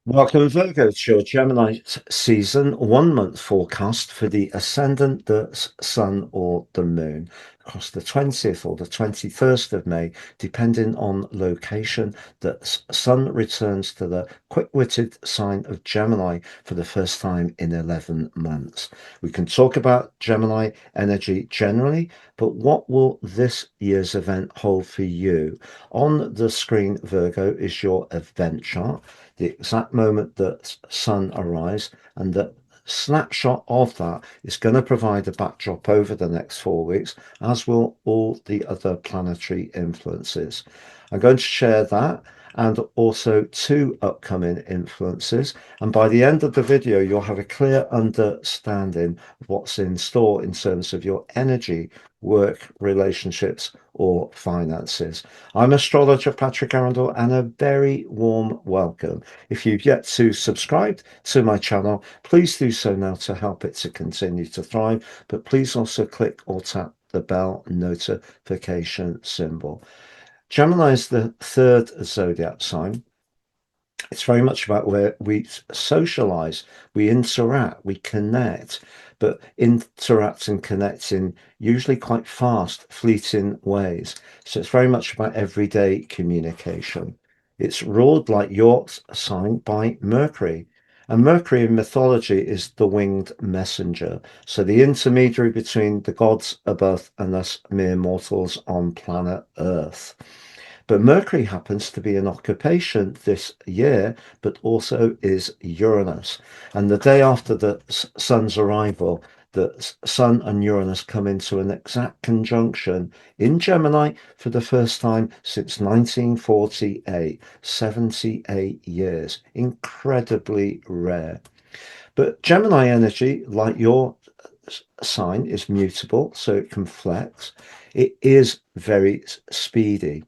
Welcome, Virgo, to your Gemini season 1 month forecast for the ascendant, the sun, or the moon across the 20th or the 21st of May, depending on location. The sun returns to the quick-witted sign of Gemini for the first time in 11 months. We can talk about Gemini energy generally, but what will this year's event hold for you? On the screen, Virgo, is your event chart, the exact moment that sun arrives, and the snapshot of that is going to provide a backdrop over the next 4 weeks, as will all the other planetary influences. I'm going to share that and also two upcoming influences. And by the end of the video, you'll have a clear understanding of what's in store in terms of your energy, work, relationships, or finances. I'm astrologer Patrick Arundel, and a very warm welcome. If you've yet to subscribe to my channel, please do so now to help it to continue to thrive. But please also click or tap the bell notification symbol. Gemini is the third zodiac sign. It's very much about where we socialize, we interact, we connect, but interact and connect in usually quite fast, fleeting ways. So it's very much about everyday communication. It's ruled, like your sign, by Mercury. And Mercury in mythology is the winged messenger. So the intermediary between the gods above and us mere mortals on planet Earth. But Mercury happens to be in occupation this year, but also is Uranus. And the day after the sun's arrival, the sun and Uranus come into an exact conjunction in Gemini for the first time since 1948, 78 years. Incredibly rare. But Gemini energy, like your sign, is mutable, so it can flex. It is very speedy,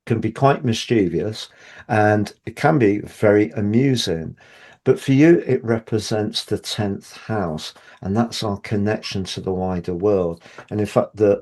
can be quite mischievous, and it can be very amusing. But for you, it represents the 10th house, and that's our connection to the wider world. And in fact, the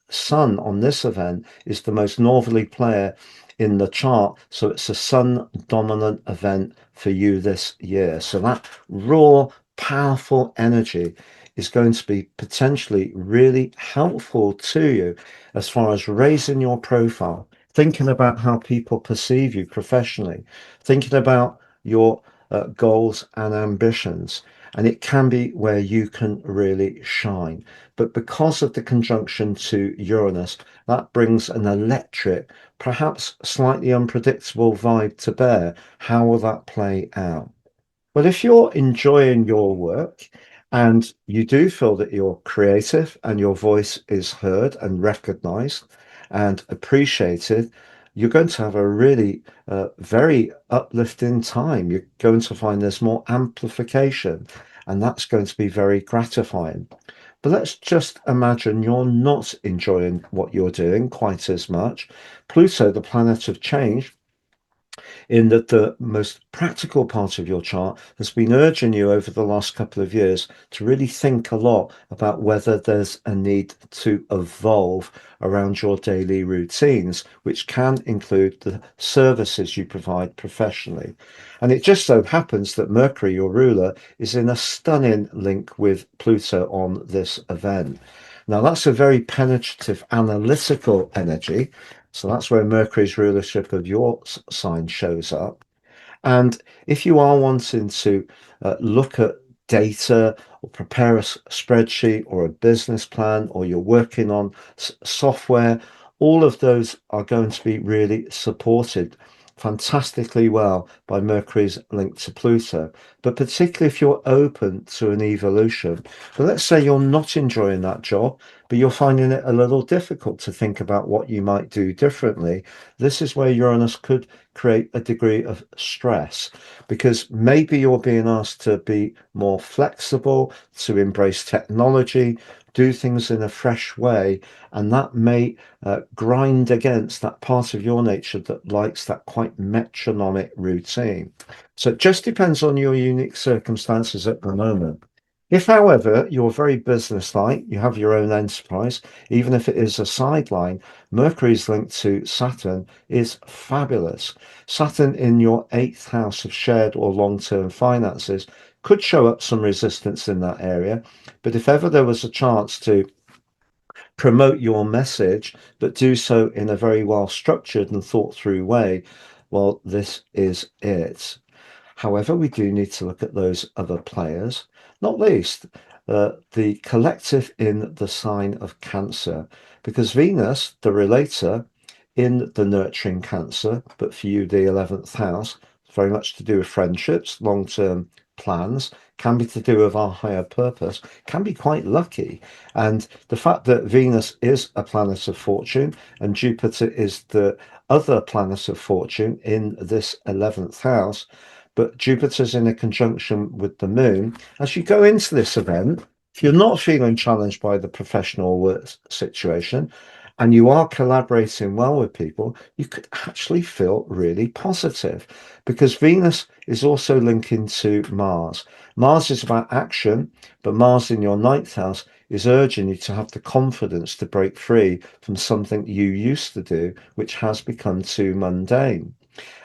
sun on this event is the most northerly player in the chart. So it's a sun dominant event for you this year. So that raw, powerful energy is going to be potentially really helpful to you as far as raising your profile, thinking about how people perceive you professionally, thinking about your goals and ambitions. And it can be where you can really shine. But because of the conjunction to Uranus, that brings an electric, perhaps slightly unpredictable vibe to bear. How will that play out? Well, if you're enjoying your work and you do feel that you're creative and your voice is heard and recognized and appreciated, you're going to have a really very uplifting time. You're going to find there's more amplification, and that's going to be very gratifying. But let's just imagine you're not enjoying what you're doing quite as much. Pluto, the planet of change, in that the most practical part of your chart has been urging you over the last couple of years to really think a lot about whether there's a need to evolve around your daily routines, which can include the services you provide professionally. And it just so happens that Mercury, your ruler, is in a stunning link with Pluto on this event. Now, that's a very penetrative, analytical energy. So that's where Mercury's rulership of your sign shows up. And if you are wanting to look at data or prepare a spreadsheet or a business plan, or you're working on software, all of those are going to be really supported fantastically well by Mercury's link to Pluto. But particularly if you're open to an evolution. But let's say you're not enjoying that job, but you're finding it a little difficult to think about what you might do differently. This is where Uranus could create a degree of stress, because maybe you're being asked to be more flexible, to embrace technology, do things in a fresh way, and that may grind against that part of your nature that likes that quite metronomic routine. So it just depends on your unique circumstances at the moment. If, however, you're very businesslike, you have your own enterprise, even if it is a sideline, Mercury's link to Saturn is fabulous. Saturn in your eighth house of shared or long-term finances could show up some resistance in that area. But if ever there was a chance to promote your message, but do so in a very well structured and thought through way, well, this is it. However, we do need to look at those other players, not least the collective in the sign of Cancer, because Venus, the relator, in the nurturing Cancer, but for you, the 11th house, very much to do with friendships, long term plans, can be to do with our higher purpose, can be quite lucky. And the fact that Venus is a planet of fortune and Jupiter is the other planet of fortune in this 11th house, but Jupiter's in a conjunction with the moon. As you go into this event, if you're not feeling challenged by the professional work situation and you are collaborating well with people, you could actually feel really positive because Venus is also linking to Mars. Mars is about action, but Mars in your ninth house is urging you to have the confidence to break free from something you used to do, which has become too mundane.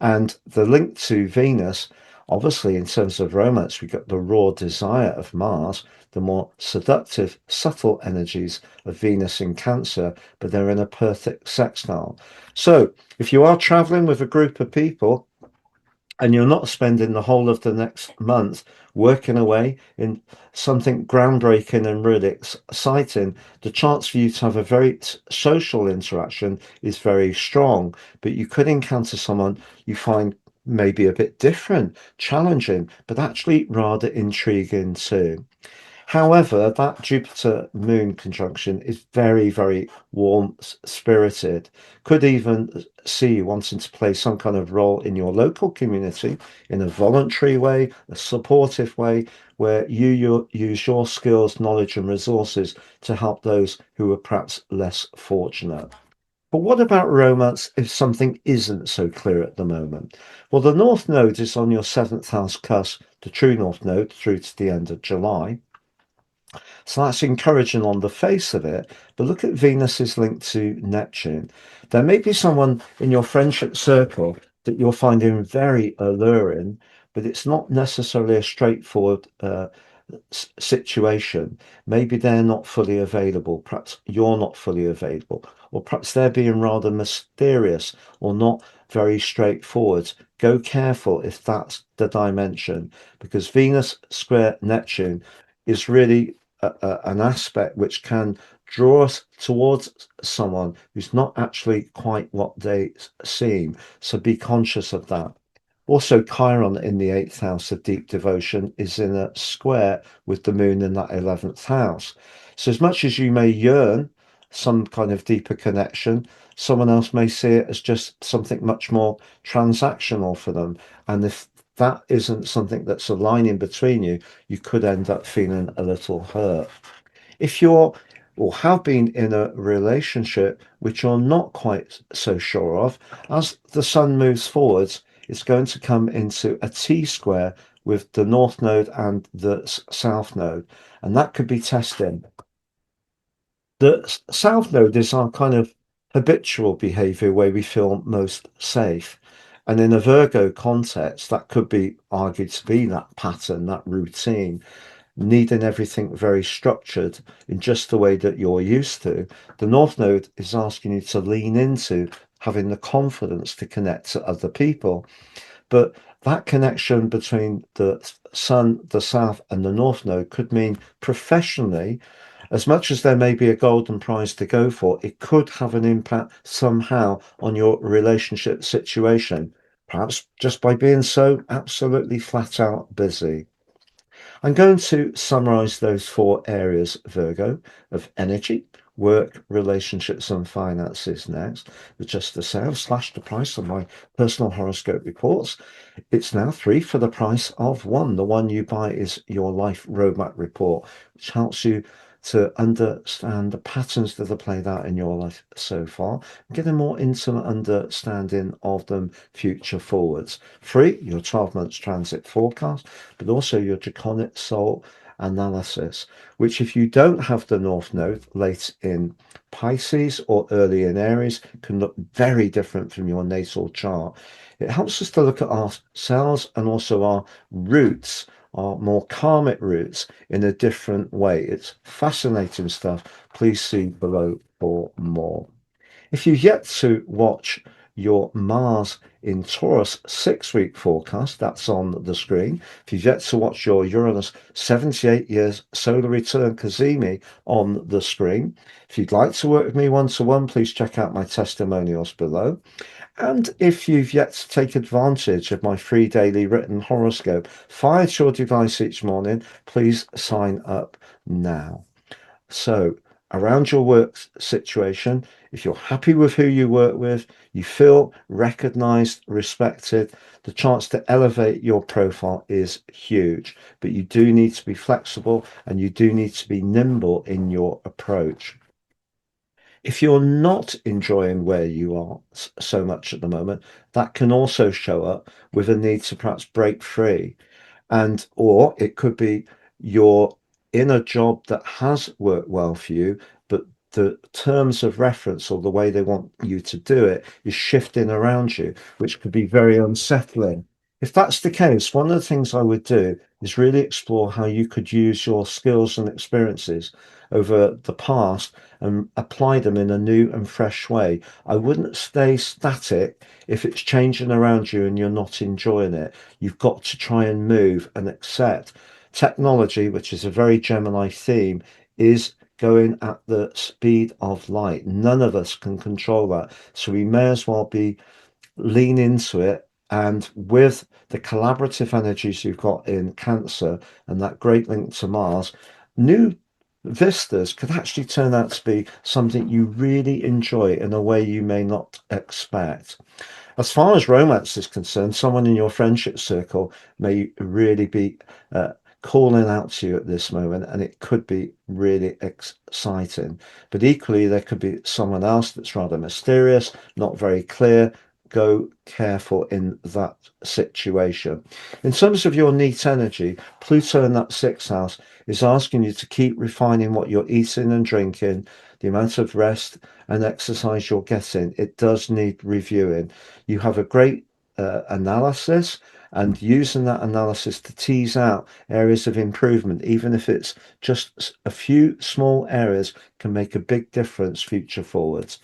And the link to Venus, obviously, in terms of romance, we got the raw desire of Mars, the more seductive, subtle energies of Venus in Cancer, but they're in a perfect sextile. So if you are traveling with a group of people, and you're not spending the whole of the next month working away in something groundbreaking and really exciting, the chance for you to have a very social interaction is very strong. But you could encounter someone you find maybe a bit different, challenging, but actually rather intriguing too. However, that Jupiter Moon conjunction is very, very warm spirited. Could even see you wanting to play some kind of role in your local community in a voluntary way, a supportive way, where you use your skills, knowledge, and resources to help those who are perhaps less fortunate. But what about romance if something isn't so clear at the moment? Well, the North Node is on your seventh house cusp, the true North Node, through to the end of July. So that's encouraging on the face of it. But look at Venus's link to Neptune. There may be someone in your friendship circle that you're finding very alluring, but it's not necessarily a straightforward situation. Maybe they're not fully available. Perhaps you're not fully available. Or perhaps they're being rather mysterious or not very straightforward. Go careful if that's the dimension, because Venus square Neptune is really an aspect which can draw us towards someone who's not actually quite what they seem. So be conscious of that. Also, Chiron in the eighth house of deep devotion is in a square with the moon in that 11th house. So, as much as you may yearn some kind of deeper connection, someone else may see it as just something much more transactional for them. And if that isn't something that's aligning between you, you could end up feeling a little hurt. If you're or have been in a relationship which you're not quite so sure of, as the sun moves forwards, it's going to come into a T square with the North Node and the South Node, and that could be testing. The South Node is our kind of habitual behavior where we feel most safe. And in a Virgo context, that could be argued to be that pattern, that routine, needing everything very structured in just the way that you're used to. The North Node is asking you to lean into having the confidence to connect to other people. But that connection between the Sun, the South, and the North Node could mean professionally, as much as there may be a golden prize to go for, it could have an impact somehow on your relationship situation, perhaps just by being so absolutely flat out busy. I'm going to summarize those four areas, Virgo, of energy, work, relationships, and finances next. With just the sale slash the price of my personal horoscope reports. It's now three for the price of one. The one you buy is your life roadmap report, which helps you to understand the patterns that have played out in your life so far, get a more intimate understanding of them future forwards. Free, your 12 months transit forecast, but also your draconic soul analysis, which if you don't have the North Node late in Pisces or early in Aries, can look very different from your natal chart. It helps us to look at ourselves and also our roots, our more karmic roots, in a different way. It's fascinating stuff. Please see below for more. If you've yet to watch your Mars in Taurus 6-week forecast, that's on the screen. If you've yet to watch your Uranus 78 years solar return Cazimi on the screen. If you'd like to work with me one-to-one, please check out my testimonials below. And if you've yet to take advantage of my free daily written horoscope fired to your device each morning, please sign up now. So, around your work situation, if you're happy with who you work with, you feel recognized, respected, the chance to elevate your profile is huge. But you do need to be flexible and you do need to be nimble in your approach. If you're not enjoying where you are so much at the moment, that can also show up with a need to perhaps break free. And or it could be you're in a job that has worked well for you, but the terms of reference or the way they want you to do it is shifting around you, which could be very unsettling. If that's the case, one of the things I would do is really explore how you could use your skills and experiences over the past and apply them in a new and fresh way. I wouldn't stay static if it's changing around you and you're not enjoying it. You've got to try and move and accept. Technology, which is a very Gemini theme, is going at the speed of light. None of us can control that. So we may as well be lean into it. And with the collaborative energies you've got in Cancer and that great link to Mars, new vistas could actually turn out to be something you really enjoy in a way you may not expect. As far as romance is concerned, someone in your friendship circle may really be calling out to you at this moment, and it could be really exciting. But equally, there could be someone else that's rather mysterious, not very clear. Go careful in that situation. In terms of your neat energy, Pluto in that sixth house is asking you to keep refining what you're eating and drinking, the amount of rest and exercise you're getting. It does need reviewing. You have a great analysis, and using that analysis to tease out areas of improvement, even if it's just a few small areas, can make a big difference future forwards.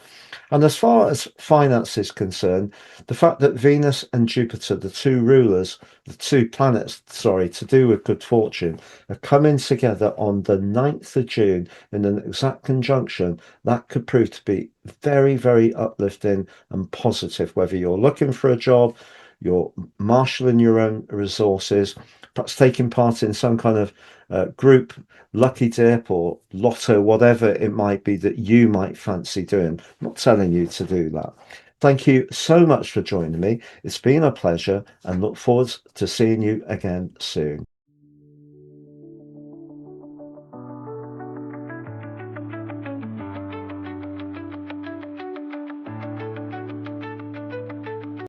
And as far as finance is concerned, the fact that Venus and Jupiter, the two rulers, the two planets, sorry, to do with good fortune, are coming together on the 9th of June in an exact conjunction, that could prove to be very, very uplifting and positive, whether you're looking for a job, you're marshalling your own resources, perhaps taking part in some kind of group lucky dip or lotto, whatever it might be that you might fancy doing. I'm not telling you to do that. Thank you so much for joining me. It's been a pleasure and look forward to seeing you again soon.